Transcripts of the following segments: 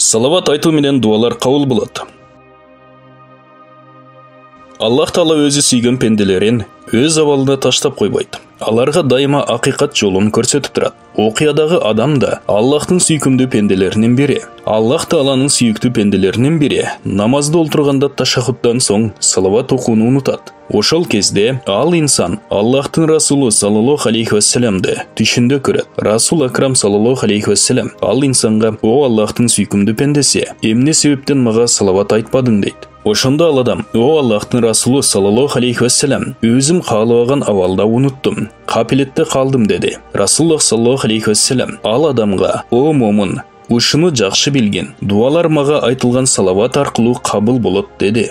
Салават айту менен дуалар кабыл болот. Аллах Таала өзү сүйгөн пенделерин өз абалына таштап койбойт. Аларга дайыма акыйкат жолун көрсөтүп турат. Окуядагы адам да Аллахтын сүйкүмдүү пенделеринин бири. Аллах Тааланын сүйүктүү пенделеринин бири намазда олтурганда ташаххуттан соң салават окууну унутат. Ошол кезде ал инсан Аллахтын Расулу саллаллаху алейхи вассаламды түшүндө көрөт. Расул Акрам саллаллаху алейхи вассалам ал инсанга: "О Аллахтын сүйкүмдүү пендеси, эмне себептен мага салават айтпадың?" дейт. Ошондо ал адам: "О Аллахтын Расулу саллаллаху алейхи вассалам, өзүм каалабаган абалда унуттум, капилетте калдым" деди. Расулуллах саллаллаху алейхи вассалам ал адамга: "О момун, ушуну жакшы билгин, дуалар мага айтылган салават аркылуу кабыл болот" деди.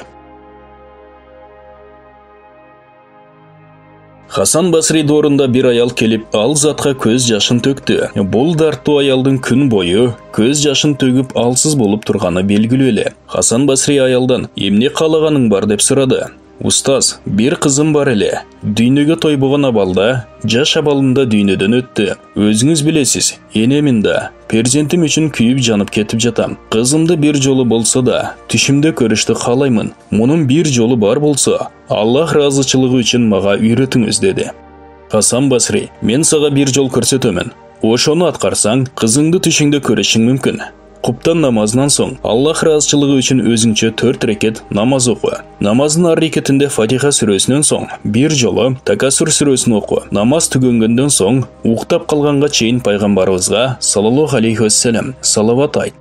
Хасан Басри доорунда бир аял келип, ал затка көз жашын төктү. Бул дартуу аялдын күн бою көз жашын төгүп алсыз болуп турганы белгилүү эле. Хасан Басри аялдан: "Эмне каалаганың бар?" деп сурады. "Устаз, бир кызым бар эле. Дүйнөгө тойбогон абалда, жаш абалында дүйнөдөн өттү. Өзүңүз билесиз, энемин да, перзентим үчүн күйүп жанып кетип жатам. Кызымды бир жолу болсо да түшүмдө көрүштү каалаймын. Мунун бир жолу бар болсо, Аллах ыраазычылыгы үчүн мага үйрөтүңүз" деди. Хасан Басри: "Мен сага бир жол көрсөтөмүн. Ошону аткарсаң, кызыңды түшүңдө көрүшүң мүмкүн. Куптан намазынан соң Аллах ыраазычылыгы үчүн өзүңчө 4 рекет намаз оку. Намаздын ар рекетинде Фатиха сүрөсүнөн соң бир жолу Такасур сүрөсүн оку. Намаз түгөнгөндөн соң уктап калганга чейин пайгамбарыбызга саллаллаху алейхи вассалам салават айт."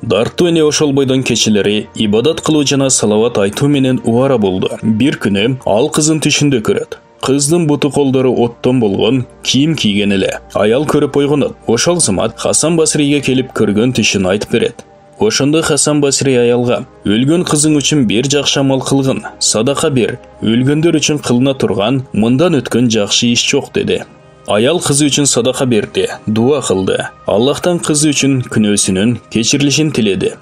Дартуу эне ошол бойдон кечелери ибадат кылуу жана салават айтуу менен убара болду. Бир күнү ал кызын түшүндө көрөт. Кыздын буту колдору оттон болгон, кийим кийген эле. Аял көрүп ойгонот. Ошол замат Хасан Басриге келип көргөн түшүн айтып берет. Ошондо Хасан Басри аялга: "Өлгөн кызың үчүн бир жакшы амал кылгын, садака бер. Өлгөндөр үчүн кылына турган мындан өткөн жакшы иш жок" деди. Аял кызы үчүн садака берди, дуа кылды. Аллахтан кызы үчүн күнөөсүнүн кечирилишин тиледи.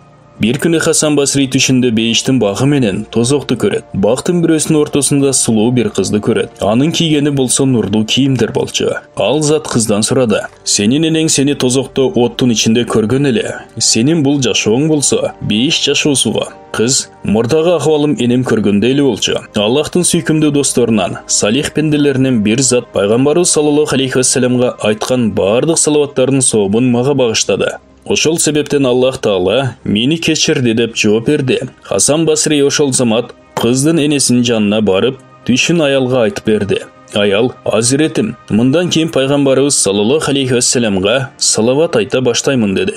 Бир күнү Хасан Басри түшүндө бейиштин багы менен тозокту көрөт. Бактын бирөөсүнүн ортосунда сулуу бир кызды көрөт. Анын кийгени болсо нурдуу кийимдер болчу. Ал зат кыздан сурады: "Сенин энең сени тозокто оттун ичинде көргөн эле. Сенин бул жашооң болсо бейиш жашоосу го?" Кыз: "Мурдагы акыбалым энем көргөндөй эле болчу. Аллахтын сүйкүмдүү досторунан, салих пенделеринен бир зат пайгамбарыбыз саллаллаху алейхи вассаламга айткан бардык салаваттардын сообун мага багыштады. Ошол себептен Аллах Таала мени кечирди" деп жооп берди. Хасан Басри ошол замат кыздын энесинин жанына барып, түшүн аялга айтып берди. Аял: "Азиретим, мындан кийин пайгамбарыбыз саллаллаху алейхи вассаламга салават айта баштаймын" деди.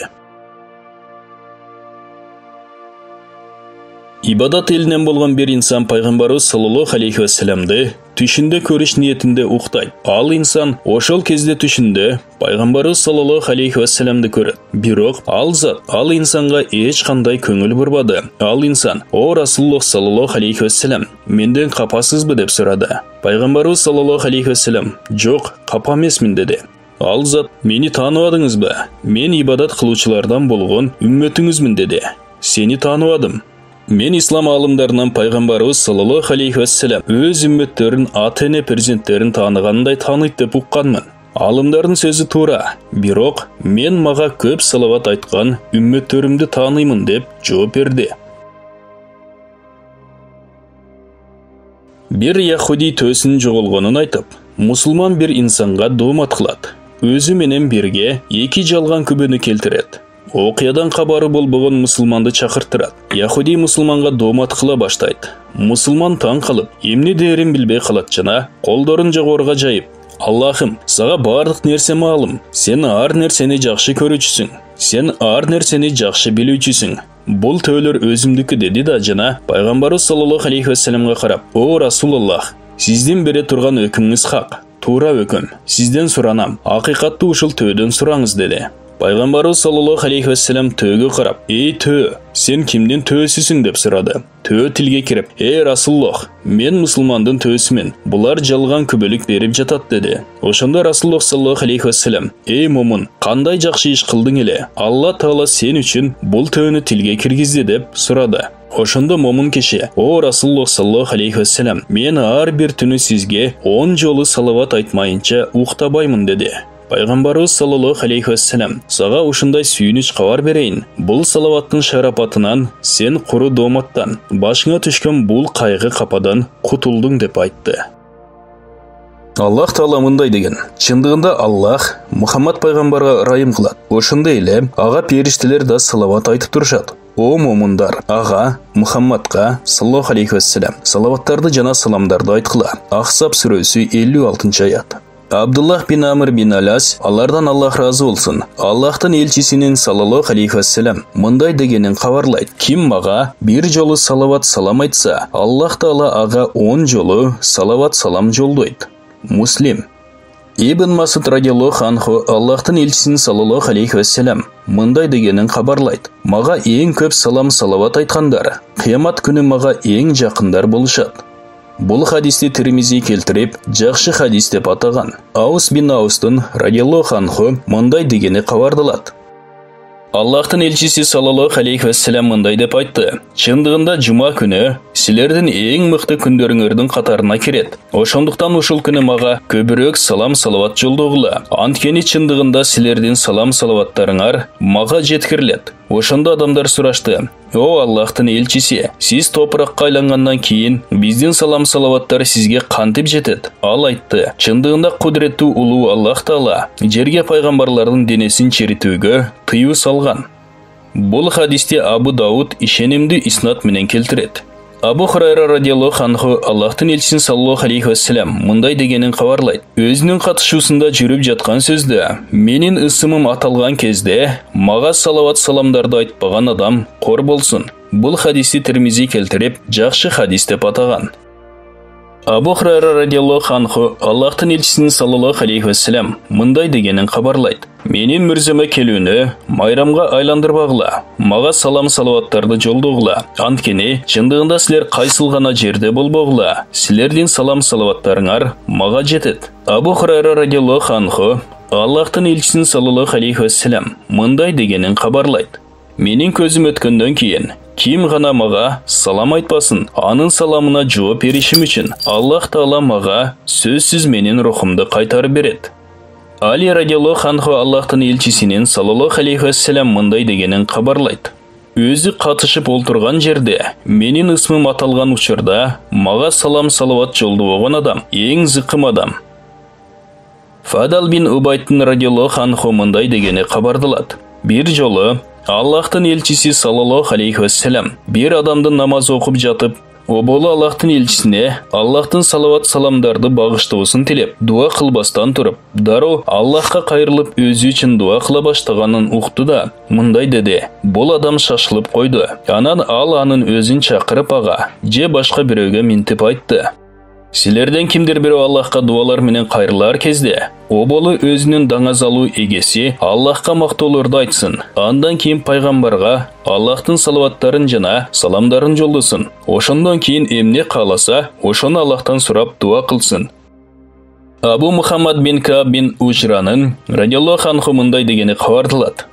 Ибадат элинен болгон бир инсан пайгамбарыбыз саллаллаху алейхи вассаламды түшүндө көрүш ниетинде уктайт. Ал инсан ошол кезде түшүндө пайгамбарыбыз саллаллаху алейхи вассаламды көрөт. Бирок ал зат ал инсанга эч кандай көңүл бурбады. Ал инсан: "О Расулуллах саллаллаху алейхи вассалам, менден капасызбы?" деп сурады. Пайгамбарыбыз саллаллаху алейхи вассалам: "Жок, капа эмесмин" деди. Ал зат: "Мени тааныбадыңызбы? Мен ибадат кылуучулардан болгон үммөтүңүзмүн" деди. "Сени тааныбадым. Мен ислам алымдарынан пайгамбарыбыз саллаллаху алейхи вассалам өз үммөттөрүн ата-эне перзенттерин тааныгандай тааныйт деп укканмын. Алымдардын сөзү туура, бирок мен мага көп салават айткан үммөттөрүмдү тааныймын" деп жооп берди. Бир яхуди төсүнүн жоголгонун айтып, мусулман бир инсанга доомат кылат. Өзү менен бирге 2 жалган күбөнү келтирет. Окуядан кабары болбогон мусулманды чакыртырат. Яхуди мусулманга доомат кыла баштайт. Мусулман таң калып, эмне дээрин билбей калат жана колдорун жогоруга жайып: "Аллахым, сага бардык нерсе маалым. Сен ар нерсени жакшы көрүүчүсүң. Сен ар нерсени жакшы билүүчүсүң. Бул төөлөр өзүмдүкү" деди да жана пайгамбарыбыз саллаллаху алейхи вассаламга карап: "О Расулуллах, сиздин бере турган өкүмүңүз хак, туура өкүм. Сизден суранам, акыйкатты ушул төөдөн сураңыз" деди. Пайгамбарыбыз саллаллаху алейхи вассалам төөгө карап: "Эй төө, сен кимдин төөсүсүң?" деп сурады. Төө тилге кирип: "Эй Расулуллах, мен мусулмандын төөсүмүн. Булар жалган күбөлүк берип жатат" деди. Ошондо Расулуллах саллаллаху алейхи вассалам: "Эй момун, кандай жакшы иш кылдың эле. Алла Таала сен үчүн бул төөнү тилге киргизди" деп сурады. Ошондо момун киши: "О Расулуллах саллаллаху алейхи вассалам, мен ар бир түнү сизге 10 жолу салават айтмайынча уктабаймын" деди. Пайғамбарыбыз саллаллаху алейхи вассалам, сага ушундай сүйүнүч кабар берейин. Бул салаваттын шарапатынан сен куру доматтан, башыңа түшкөн бул кайгы кападан кутулдуң деп айтты. Аллах Таала мындай деген: чындыгында Аллах Мухаммад пайгамбарга ырайым кылат. Ошондой эле ага периштелер да салават айтып турушат. О момундар, ага Мухаммадга саллаллаху алейхи вассалам салаваттарды жана саламдарды айткыла. Ахсаб сүрөсү 56-аят. Абдуллах бин Амр бин Алас, алардан Аллах разы болсын, Аллахтын элчисинин саллаллаху алейхи вассалам мындай дегенин кабарлайт: ким мага бир жолу салават салам айтса, Аллах Таала ага 10 жолу салават салам жолдойт. Муслим. Ибн Масуд радиаллаху анху Аллахтын элчисинин саллаллаху алейхи вассалам мындай дегенин кабарлайт: мага эң көп салам салават айткандар кыямат күнү мага эң жакындар болушат. Бул хадисти Тирмизи келтирип, жакшы хадис деп атаган. Аус бин Аустун радиаллаху анху мындай дегени кабардылат: Аллахтын элчиси саллаллаху алейхи вассалам мындай деп айтты: чындыгында жума күнү силердин эң мыкты күндөрүңөрдүн катарына кирет. Ошондуктан ушул күнү мага көбүрөөк салам салават жолдогула. Анткени чындыгында силердин салам салаваттарыңар мага жеткирилет. Ошондо адамдар сурашты: о Аллахтын элчиси, сиз топуракка айлангандан кийин биздин салам салаваттар сизге кантип жетет? Ал айтты: чындыгында кудуреттүү улуу Аллах Таала жерге пайгамбарлардын денесин чиритүүгө тыюу салган. Бул хадисти Абу Дауд ишенимдүү иснат менен келтирет. Абу Хурайра радиаллаху анху Аллахтын элчисин саллаллаху алейхи вассалам мындай дегенин кабарлайт: өзүнүн катышуусунда жүрүп жаткан сөздө менин ысымым аталган кезде мага салават саламдарды айтпаган адам кор болсун. Бул хадисти Тирмизи келтирип, жакшы хадис деп атаган. Абу Хурайра радиаллаху анху Аллахтын элчисинин саллаллаху алейхи вассалам мындай дегенин кабарлайт: менин мүрзөмө келүүнү майрамга айландырбагыла, мага салам салаваттарды жолдогула. Анткени чындыгында силер кайсыл гана жерде болбогула, силердин салам салаваттарыңар мага жетет. Абу Хурайра радиаллаху анху Аллахтын элчисинин саллаллаху алейхи вассалам мындай дегенин кабарлайт: менин көзүм өткөндөн кийин ким гана мага салам айтпасын, анын саламына жооп беришим үчүн Аллах Таала мага сөзсүз менин рухумду кайтарып берет. Али радиаллаху анху Аллахтын элчисинин саллаллаху алейхи вассалам мындай дегенин кабарлайт: өзү катышып олтурган жерде менин ысмым аталган учурда мага салам салават жолдобогон адам эң зыкым адам. Фадал бин Убайдтын радиаллаху анху мындай дегени кабардылат: бир жолу Аллахтын элчиси саллаллаху алейхи вассалам бир адамдын намаз окуп жатып, оболу Аллахтын элчисине Аллахтын салават саламдарды багыштоосун тилеп, дуа кылбастан туруп, дароо Аллахка кайрылып өзү үчүн дуа кыла баштаганын укту да мындай деди: бул адам шашылып койду. Анан ал анын өзүн чакырып ага же башка бирөөгө минтип айтты: силерден кимдир бирөө Аллахка дуалар менен кайрылар кезде оболу өзүнүн даңазалуу эгеси Аллахка мактоолорду айтсын, андан кийин пайгамбарга Аллахтын салаваттарын жана саламдарын жолдосун. Ошондон кийин эмне кааласа, ошону Аллахтан сурап дуа кылсын. Абу Мухаммад бин Кааб бин Ужранын радиаллаху анху мындай дегени кабардылат: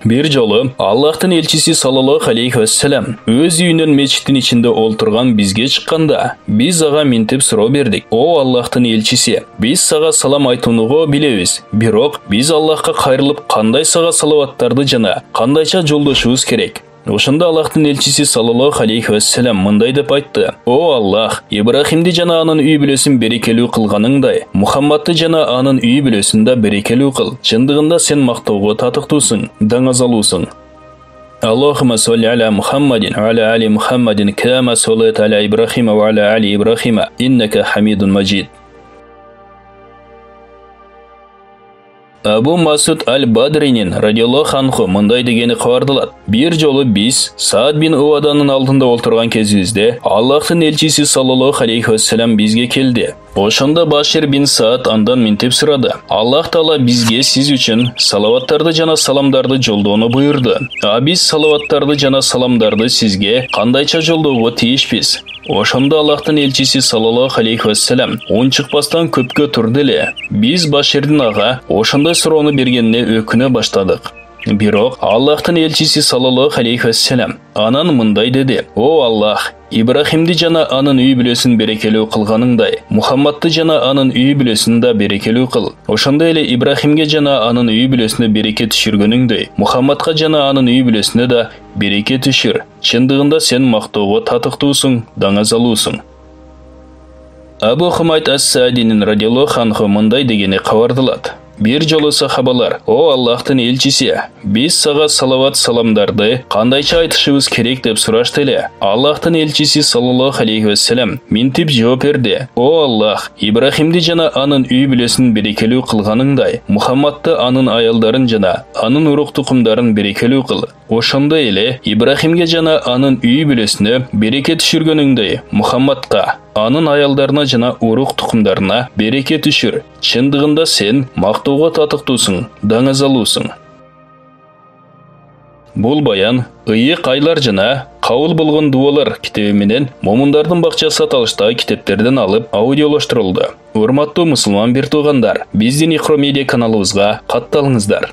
бир жолу Аллахтын элчиси саллаллаху алейхи вассалам өз үйүнүн мечиттин ичинде олтурган бизге чыкканда, биз ага минтип суроо бердик: о Аллахтын элчиси, биз сага салам айтууну билебиз, бирок биз Аллахка кайрылып кандай сага салаваттарды жана кандайча жолдошубуз керек? Ошондо Аллахтын элчиси саллаллаху алейхи вассалам мындай деп айтты: о Аллах, Ибрахимди жана анын үй бүлөсүн берекелүү кылганыңдай, Мухаммадты жана анын үй бүлөсүн да берекелүү кыл. Чындыгында сен мактоого татыктуусуң, даңазалуусуң. Аллахумма солли аля Мухаммадин ва аля али Мухаммадин кама соллайта аля Ибрахима ва аля али Ибрахима иннака хамидун маджид. Абу Масуд аль-Бадринин радиаллаху анху мындай дегени кабардылат: бир жолу биз Саад бин Уваданын алдында олтурган кезибизде Аллахтын элчиси саллаллаху алейхи вассалам бизге келди. Ошондо Башир бин Саад андан минтип сурады: Аллах Таала бизге сиз үчүн салаваттарды жана саламдарды жолдоону буйрду. А биз салаваттарды жана саламдарды сизге кандайча жолдоого тийишпиз? Ошондо Аллахтын элчиси саллаллаху алейхи вассалам унчукпастан көпкө турду эле. Биз Баширдин ага ошондой суроону бергенине өкүнө баштадык. Бирок Аллахтын элчиси саллаллаху алейхи вассалам анан мындай деди: "О Аллах, Ибрахимди жана анын үй бүлөсүн берекелүү кылганыңдай, Мухаммадты жана анын үй бүлөсүн да берекелүү кыл. Ошондой эле Ибрахимге жана анын үй бүлөсүнө береке түшүргөнүңдөй, Мухаммадка жана анын үй бүлөсүнө да береке түшүр. Чындыгында сен мактоого татыктуусуң, даңазалуусуң." Абу Хумайд ас-Саадинин радиаллаху анху мындай дегени кабардалат: "Бир жолу сахабалар: О Аллахтын элчиси, биз сага салават саламдарды кандайча айтышыбыз керек деп сурашты эле. Аллахтын элчиси саллаллаху алейхи вассалам минтип жооп берди: О Аллах, Ибрахимди жана анын үй бүлөсүн берекелүү кылганыңдай, Мухаммадты, анын аялдарын жана анын урук тукумдарын берекелүү кыл. Ошондой эле Ибрахимге жана анын үй бүлөсүнө береке түшүргөнүңдөй, Мухаммадка, анын аялдарына жана урук тукумдарына береке түшүр. Чындыгында сен мактоого татыктуусуң, даңазалуусуң." Бул баян ыйык айлар жана кабыл болгон дуалар китеби менен Момундардын бакчасы аталыштагы китептерден алып аудиолоштурулду. Урматтуу мусулман бир туугандар, биздин Икро медиа каналыбызга катталыңыздар.